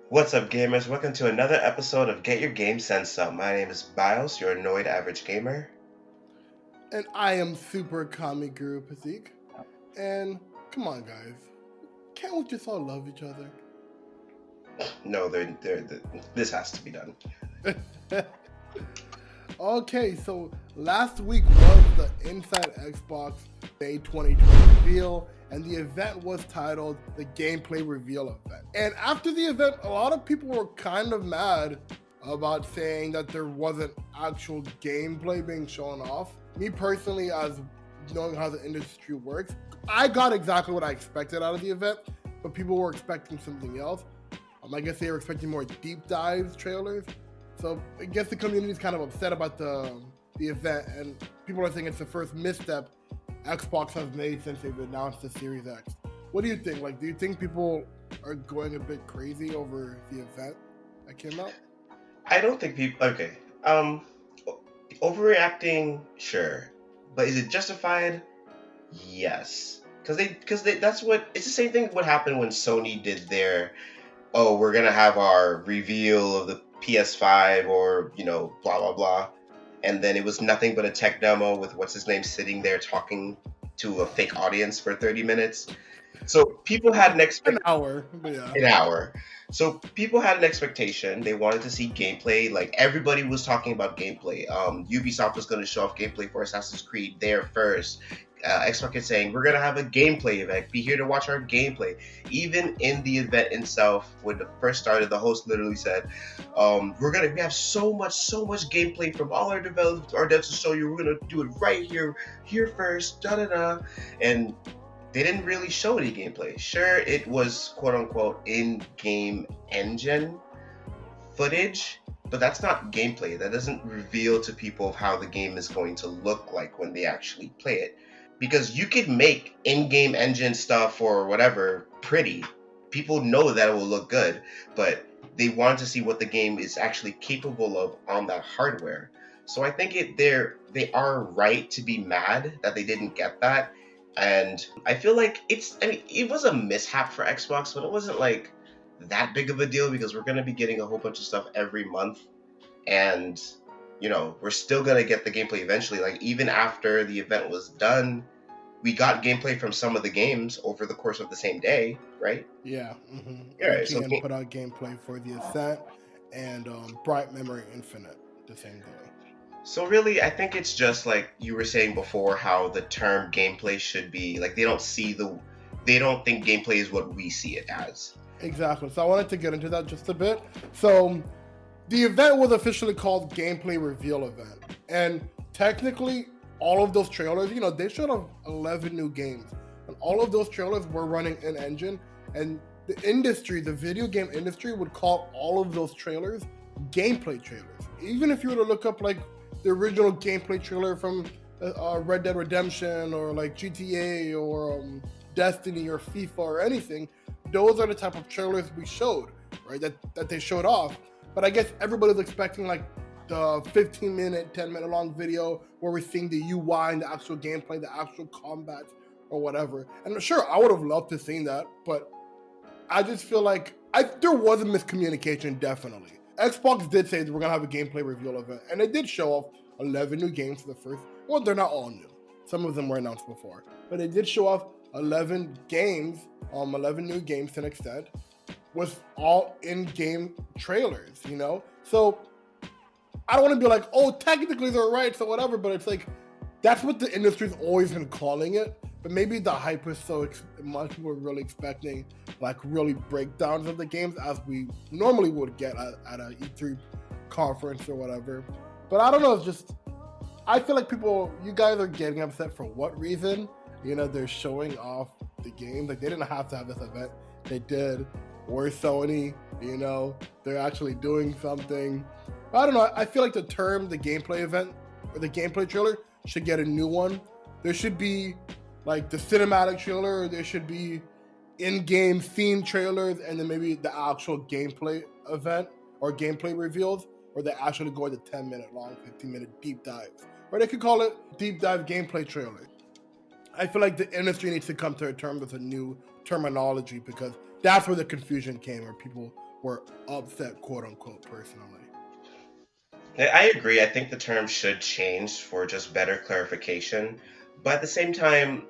What's up, gamers? Welcome to another episode of Get Your Game Sense Up. My name is Biles, your annoyed average gamer. And I am Super Kami Guru Pazik. And come on, guys. Can't we just all love each other? No, this has to be done. Okay, so last week was the Inside Xbox May 2020 reveal, and the event was titled the Gameplay Reveal Event. And after the event, a lot of people were kind of mad about saying that there wasn't actual gameplay being shown off. Me personally, as knowing how the industry works, I got exactly what I expected out of the event, but people were expecting something else. I guess they were expecting more deep dive trailers. So I guess the community is kind of upset about the event, and people are saying it's the first misstep Xbox has made since they've announced the Series X. What do you think? Like, do you think people are going a bit crazy over the event that came out? I don't think people. Okay. Overreacting, sure, but is it justified? Yes, because that's what it's the same thing. What happened when Sony did their, oh, we're gonna have our reveal of the PS5 or blah blah blah, and then it was nothing but a tech demo with what's his name sitting there talking to a fake audience for 30 minutes. So people had an hour, but yeah. An hour. So people had an expectation. They wanted to see gameplay. Like everybody was talking about gameplay. Ubisoft was going to show off gameplay for Assassin's Creed there first. Xbox is saying we're going to have a gameplay event. Be here to watch our gameplay. Even in the event itself, when it first started, the host literally said, "We have so much gameplay from all our devs to show you. We're going to do it right here first, da da da," and they didn't really show any gameplay. Sure, it was quote-unquote in-game engine footage, but that's not gameplay. That doesn't reveal to people how the game is going to look like when they actually play it. Because you could make in-game engine stuff or whatever pretty. People know that it will look good, but they wanted to see what the game is actually capable of on that hardware. So I think they are right to be mad that they didn't get that. And I feel like it was a mishap for Xbox, but it wasn't like that big of a deal because we're going to be getting a whole bunch of stuff every month. And, we're still going to get the gameplay eventually. Like, even after the event was done, we got gameplay from some of the games over the course of the same day, right? Yeah. Mm-hmm. Yeah, IGN put out gameplay for the Ascent and Bright Memory Infinite the same day. So really, I think it's just like you were saying before, how the term gameplay should be like they don't think gameplay is what we see it as. Exactly. So I wanted to get into that just a bit. So the event was officially called Gameplay Reveal Event, and technically all of those trailers, they showed off 11 new games, and all of those trailers were running in engine, and the video game industry would call all of those trailers gameplay trailers. Even if you were to look up like the original gameplay trailer from Red Dead Redemption or like GTA or Destiny or FIFA or anything, those are the type of trailers we showed, right? That they showed off. But I guess everybody's expecting like the 15-minute, 10-minute long video where we're seeing the UI and the actual gameplay, the actual combat or whatever. And sure, I would have loved to see that, but I just feel like there was a miscommunication, definitely. Xbox did say that we're going to have a gameplay reveal event, and they did show off 11 new games for the first. Well, they're not all new. Some of them were announced before. But they did show off 11 games, 11 new games to an extent, with all in-game trailers, So I don't want to be like, oh, technically they're right, so whatever, but it's like, that's what the industry's always been calling it. But maybe the hype is so much people are really expecting like really breakdowns of the games as we normally would get at a E3 conference or whatever. But I don't know, it's just, I feel like you guys are getting upset for what reason? They're showing off the game. Like, they didn't have to have this event. They did. Or Sony, they're actually doing something. But I don't know, I feel like the term, the gameplay event, or the gameplay trailer should get a new one. There should be like the cinematic trailer, there should be in-game theme trailers, and then maybe the actual gameplay event or gameplay reveals, or they actually go into 10-minute long, 15-minute deep dives. Or they could call it deep dive gameplay trailer. I feel like the industry needs to come to a term with a new terminology, because that's where the confusion came, where people were upset, quote unquote, personally. I agree. I think the term should change for just better clarification. But at the same time,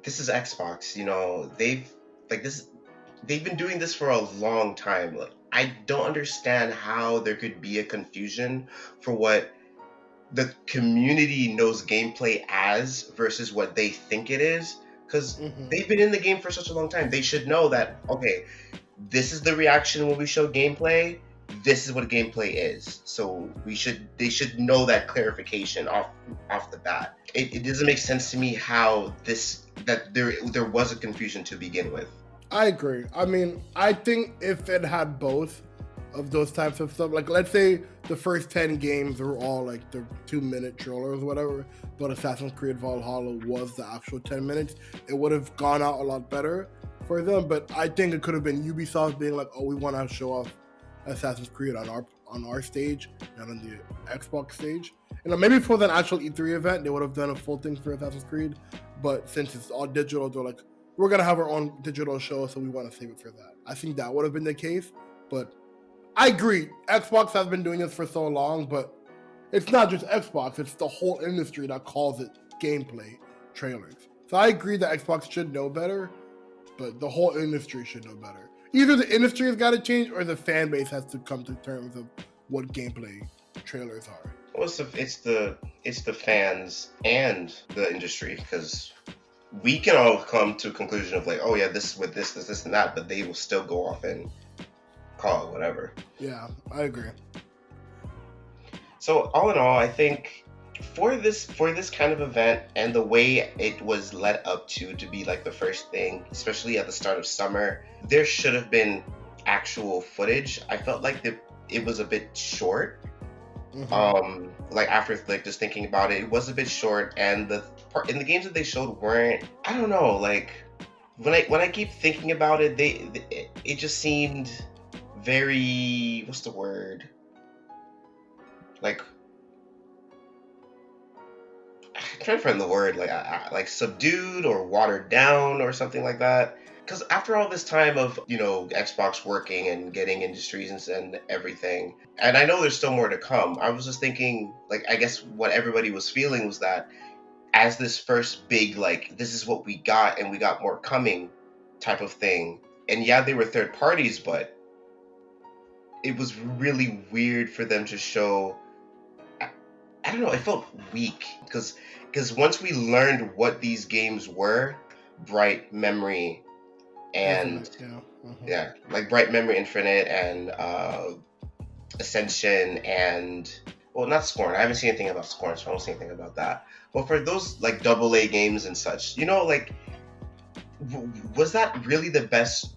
this is Xbox. Like this. They've been doing this for a long time. Like, I don't understand how there could be a confusion for what the community knows gameplay as versus what they think it is. Because they've been in the game for such a long time. They should know that, okay, this is the reaction when we show gameplay. This is what gameplay is. So they should know that clarification off the bat. It doesn't make sense to me how there was a confusion to begin with. I agree. I mean, I think if it had both of those types of stuff, like let's say the first 10 games were all like the 2-minute trailers or whatever, but Assassin's Creed Valhalla was the actual 10 minutes, it would have gone out a lot better for them. But I think it could have been Ubisoft being like, oh, we want to show off Assassin's Creed on our stage, not on the Xbox stage. And maybe for an actual E3 event, they would have done a full thing for Assassin's Creed. But since it's all digital, they're like, we're going to have our own digital show, so we want to save it for that. I think that would have been the case. But I agree. Xbox has been doing this for so long, but it's not just Xbox. It's the whole industry that calls it gameplay trailers. So I agree that Xbox should know better, but the whole industry should know better. Either the industry has got to change or the fan base has to come to terms of what gameplay trailers are. Well, it's the fans and the industry, because we can all come to a conclusion of like, oh yeah, this with this and that, but they will still go off and call it whatever. Yeah, I agree. So all in all, I think for this kind of event and the way it was led up to be like the first thing, especially at the start of summer, there should have been actual footage. I felt like it was a bit short. Like after like just thinking about it, it was a bit short, and in the games that they showed weren't, I don't know, like when I keep thinking about it, it just seemed very, what's the word? Like, I'm trying to find the word, like subdued or watered down or something like that. Because after all this time of, Xbox working and getting industries and everything, and I know there's still more to come, I was just thinking, like, I guess what everybody was feeling was that as this first big, like, this is what we got and we got more coming type of thing. And yeah, they were third parties, but it was really weird for them to show, I don't know, it felt weak. Because once we learned what these games were, Bright Memory, and like Bright Memory Infinite and Ascension and, well, not Scorn. I haven't seen anything about Scorn, so I don't see anything about that. But for those like AA games and such, like, was that really the best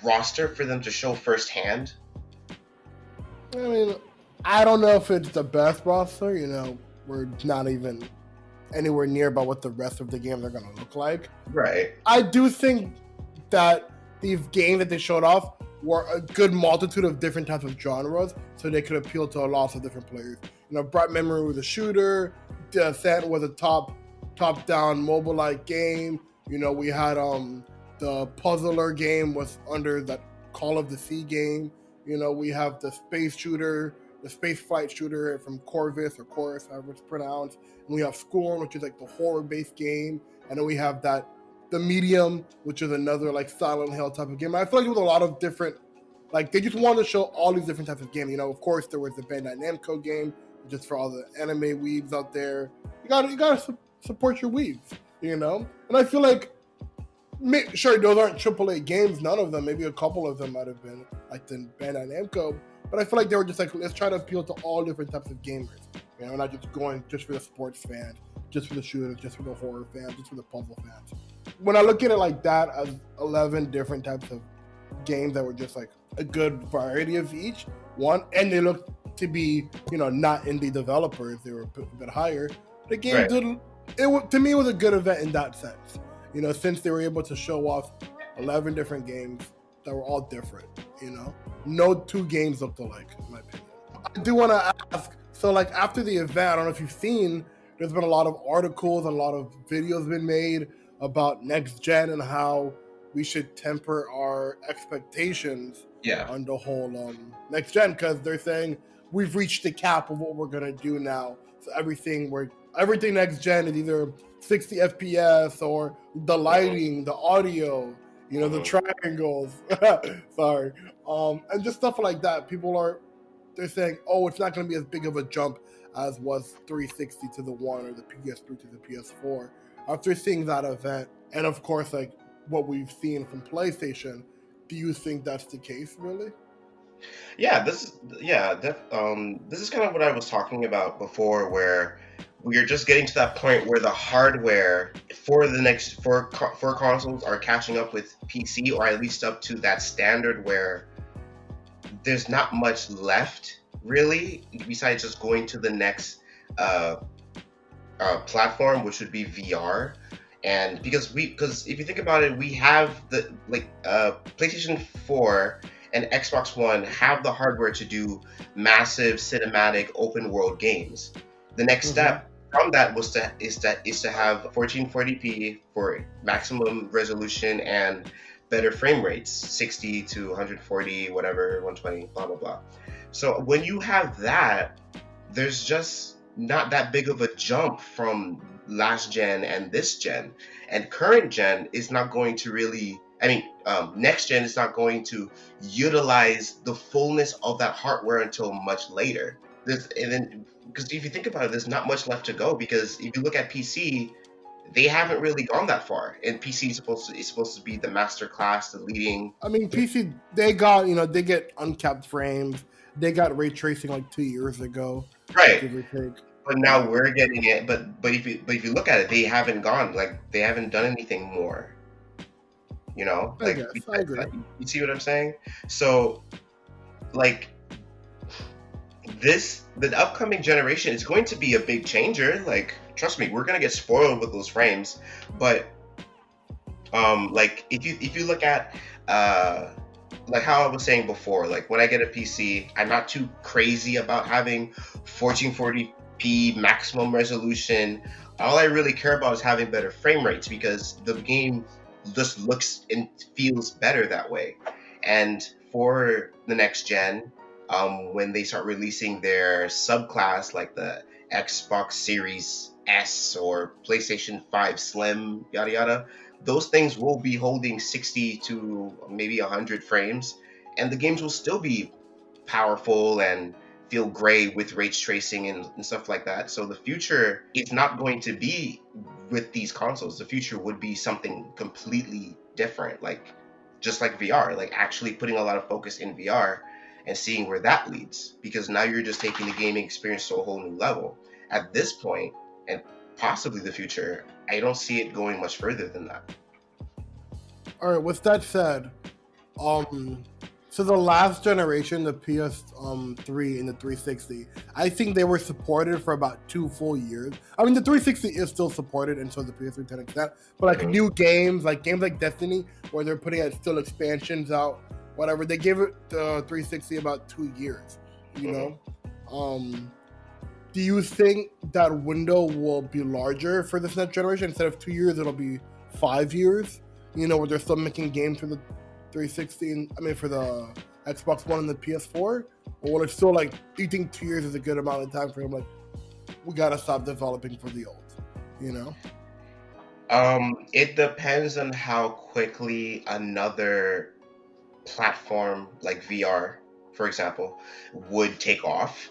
roster for them to show firsthand? I mean, I don't know if it's the best roster. We're not even anywhere near about what the rest of the games are going to look like. Right. I do think that these games that they showed off were a good multitude of different types of genres, so they could appeal to lots of different players. Bright Memory was a shooter. The Ascent was a top-down mobile-like game. We had the Puzzler game was under that Call of the Sea game. We have the space shooter, the space flight shooter from Corvus or Chorus, however it's pronounced. And we have Scorn, which is like the horror-based game. And then we have the Medium, which is another like Silent Hill type of game. I feel like it was a lot of different, like they just wanted to show all these different types of games. Of course there was the Bandai Namco game, just for all the anime weebs out there. You gotta support your weebs, And I feel like, sure, those aren't AAA games, none of them. Maybe a couple of them might have been like the Bandai Namco, but I feel like they were just like, let's try to appeal to all different types of gamers. Not just going just for the sports fans, just for the shooters, just for the horror fans, just for the puzzle fans. When I look at it like that, as 11 different types of games that were just like a good variety of each one, and they looked to be, not indie developers, they were a bit higher. The game right. To me, it was a good event in that sense. Since they were able to show off 11 different games that were all different, no two games looked alike, in my opinion. I do want to ask, so like after the event, I don't know if you've seen, there's been a lot of articles and a lot of videos been made about next gen and how we should temper our expectations Yeah. on the whole next gen, because they're saying we've reached the cap of what we're gonna do now. So everything next gen is either 60 FPS or the lighting, the audio, the Mhm. triangles. Sorry, and just stuff like that. They're saying, oh, it's not going to be as big of a jump as was 360 to the one or the PS3 to the PS4. After seeing that event, and of course, like what we've seen from PlayStation, do you think that's the case, really? Yeah, this is kind of what I was talking about before, where we are just getting to that point where the hardware for the next for consoles are catching up with PC, or at least up to that standard where there's not much left really besides just going to the next uh, platform, which would be VR. And because if you think about it, we have the PlayStation 4 and Xbox One have the hardware to do massive cinematic open world games. The next Mm-hmm. step from that is to have 1440p for maximum resolution and better frame rates, 60 to 140, whatever, 120, blah blah blah. So when you have that, there's just not that big of a jump from last gen and this gen. And current gen is not going to really, next gen is not going to utilize the fullness of that hardware until much later. And then, because if you think about it, there's not much left to go. Because if you look at PC, they haven't really gone that far. And PC is supposed to be the master class, the leading. I mean, PC, they got, they get uncapped frames. They got ray tracing like 2 years ago, Right. give or take. But now Yeah, we're getting it. But if you look at it, they haven't gone, like, they haven't done anything more. I Like, guess. I agree. you see what I'm saying? So, like, the upcoming generation is going to be a big changer. Like, trust me, we're gonna get spoiled with those frames. But like, if you look at like how I was saying before, like when I get a PC, I'm not too crazy about having 1440p maximum resolution. All I really care about is having better frame rates, because the game just looks and feels better that way. And for the next gen, when they start releasing their subclass, like the Xbox Series S or PlayStation 5 Slim, yada yada, those things will be holding 60 to maybe 100 frames, and the games will still be powerful and feel great with ray tracing and stuff like that. So the future is not going to be with these consoles. The future would be something completely different, like just like VR, like actually putting a lot of focus in VR and seeing where that leads. Because now you're just taking the gaming experience to a whole new level. At this point, and possibly the future, I don't see it going much further than that. All right. With that said, um, so the last generation, the PS3 and the 360, I think they were supported for about 2 full years. I mean, the 360 is still supported until the PS3 to an extent, but like Mhm. new games like Destiny, where they're putting out still expansions out, whatever, they give it the 360 about 2 years. You Mhm. know, um, do you think that window will be larger for this next generation? Instead of 2 years, it'll be 5 years. Where they're still making games for the 360. I mean, for the Xbox One and the PS4. Or will it still like? Do you think 2 years is a good amount of time for him? Like, we gotta stop developing for the old. You know. It depends on how quickly another platform like VR, for example, would take off.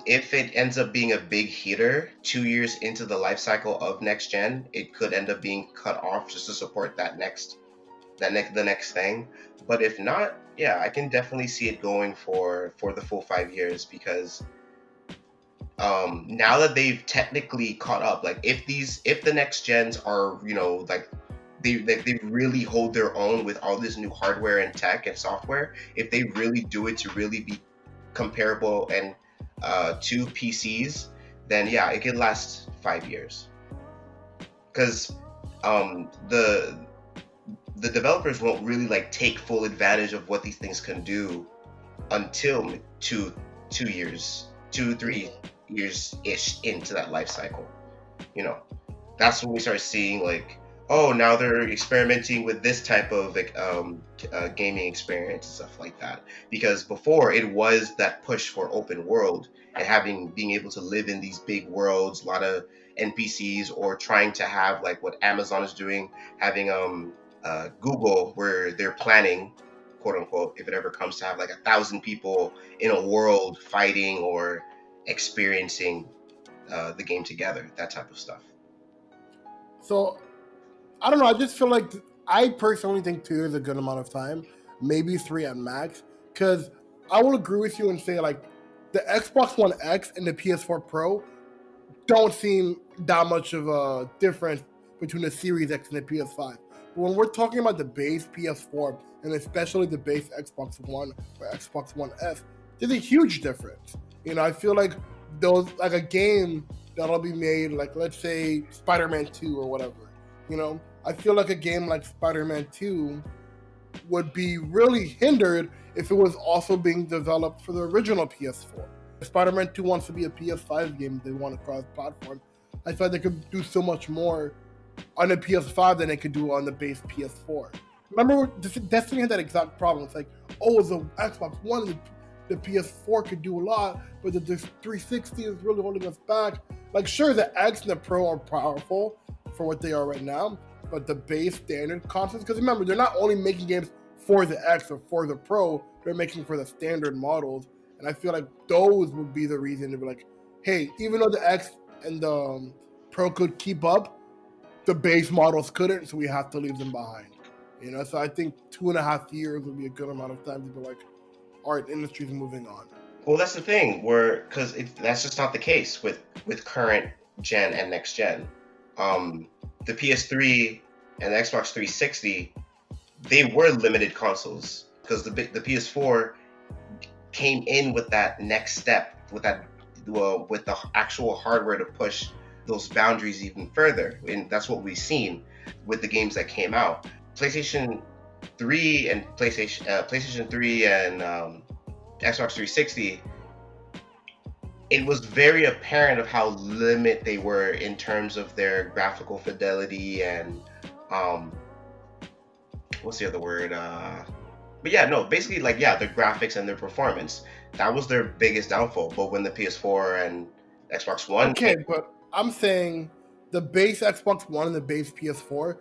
If it ends up being a big hitter 2 years into the life cycle of next gen, it could end up being cut off just to support the next thing. But if not, yeah, I can definitely see it going for the full 5 years, because now that they've technically caught up, like if the next gens are, like they really hold their own with all this new hardware and tech and software, if they really do it to really be comparable and to PCs, then yeah, it could last 5 years. Because the developers won't really like take full advantage of what these things can do until 2 years, 2 3 years ish into that life cycle. You know, that's when we start seeing like oh, now they're experimenting with this type of gaming experience and stuff like that. Because before it was that push for open world and being able to live in these big worlds, a lot of NPCs, or trying to have like what Amazon is doing, having Google, where they're planning, quote unquote, if it ever comes to have like 1,000 people in a world fighting or experiencing the game together, that type of stuff. So I don't know. I just feel like I personally think 2 years is a good amount of time, maybe 3 at max. Because I will agree with you and say like the Xbox One X and the PS4 Pro don't seem that much of a difference between the Series X and the PS5. But when we're talking about the base PS4 and especially the base Xbox One or Xbox One S, there's a huge difference. I feel like those like a game that'll be made like let's say Spider-Man 2 or whatever. I feel like a game like Spider-Man 2 would be really hindered if it was also being developed for the original PS4. Spider-Man 2 wants to be a PS5 game. They want to cross-platform. I thought they could do so much more on the PS5 than they could do on the base PS4. Remember, Destiny had that exact problem. It's like, oh, the Xbox One and the PS4 could do a lot, but the 360 is really holding us back. Like, sure, the X and the Pro are powerful for what they are right now, but the base standard consoles, because remember, they're not only making games for the X or for the Pro, they're making for the standard models. And I feel like those would be the reason to be like, hey, even though the X and the Pro could keep up, the base models couldn't, so we have to leave them behind. So I think 2.5 years would be a good amount of time to be like, all right, the industry's moving on. Well, that's the thing, because that's just not the case with current gen and next gen. The PS3 and the Xbox 360, they were limited consoles because the PS4 came in with that next step, with the actual hardware to push those boundaries even further, and that's what we've seen with the games that came out. PlayStation 3 and PlayStation 3 and Xbox 360, it was very apparent of how limited they were in terms of their graphical fidelity and what's the other word? But yeah, no, basically like their graphics and their performance. That was their biggest downfall. But when the PS4 and Xbox One but I'm saying the base Xbox One and the base PS4,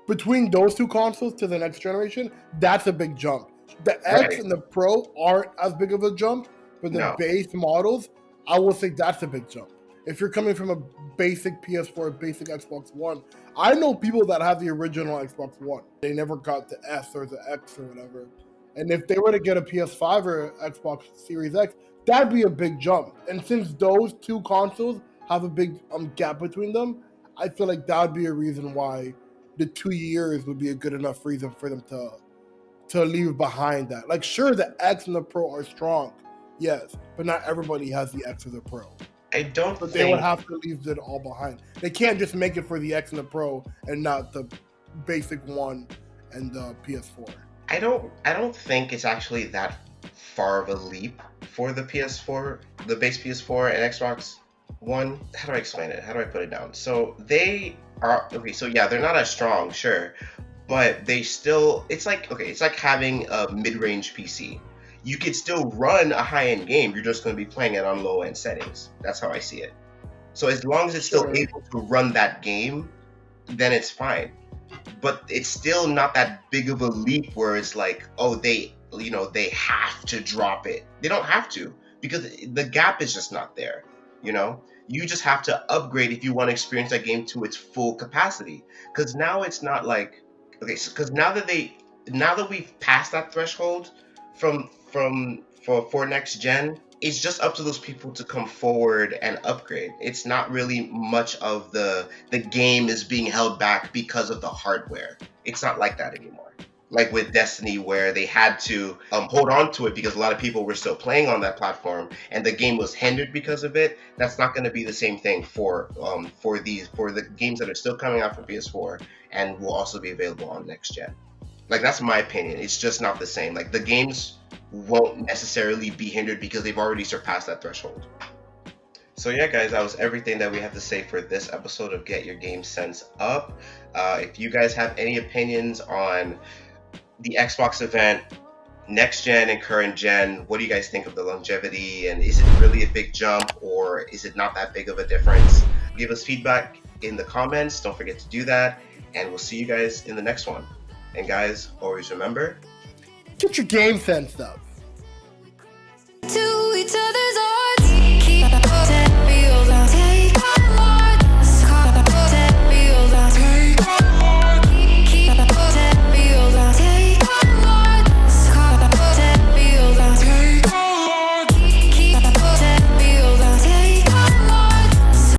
between those two consoles to the next generation, that's a big jump. The X and the Pro aren't as big of a jump, but the base models, I will say that's a big jump. If you're coming from a basic PS4, basic Xbox One, I know people that have the original Xbox One. They never got the S or the X or whatever. And if they were to get a PS5 or Xbox Series X, that'd be a big jump. And since those two consoles have a big gap between them, I feel like that would be a reason why the 2 years would be a good enough reason for them to leave behind that. Like, sure, the X and the Pro are strong, yes, but not everybody has the X or the Pro. But they would have to leave it all behind. They can't just make it for the X and the Pro and not the basic one and the PS4. I don't think it's actually that far of a leap for the PS4, the base PS4 and Xbox One. How do I explain it? How do I put it down? So they are okay. So yeah, they're not as strong, sure, but they still. It's like having a mid-range PC. You could still run a high-end game. You're just going to be playing it on low-end settings. That's how I see it. So as long as it's still able to run that game, then it's fine. But it's still not that big of a leap where it's like, oh, they have to drop it. They don't have to, because the gap is just not there. You just have to upgrade if you want to experience that game to its full capacity. Because now it's not like, because now that we've passed that threshold for next gen, it's just up to those people to come forward and upgrade. It's not really much of the game is being held back because of the hardware. It's not like that anymore. Like with Destiny, where they had to hold on to it because a lot of people were still playing on that platform, and the game was hindered because of it. That's not going to be the same thing for the games that are still coming out for PS4 and will also be available on next gen. Like, that's my opinion. It's just not the same. Like, the games won't necessarily be hindered because they've already surpassed that threshold. So yeah, guys, that was everything that we have to say for this episode of Get Your Game Sense Up. If you guys have any opinions on the Xbox event, next gen and current gen, what do you guys think of the longevity, and is it really a big jump, or is it not that big of a difference? Give us feedback in the comments. Don't forget to do that, and we'll see you guys in the next one. And guys, always remember, Get your game sense up.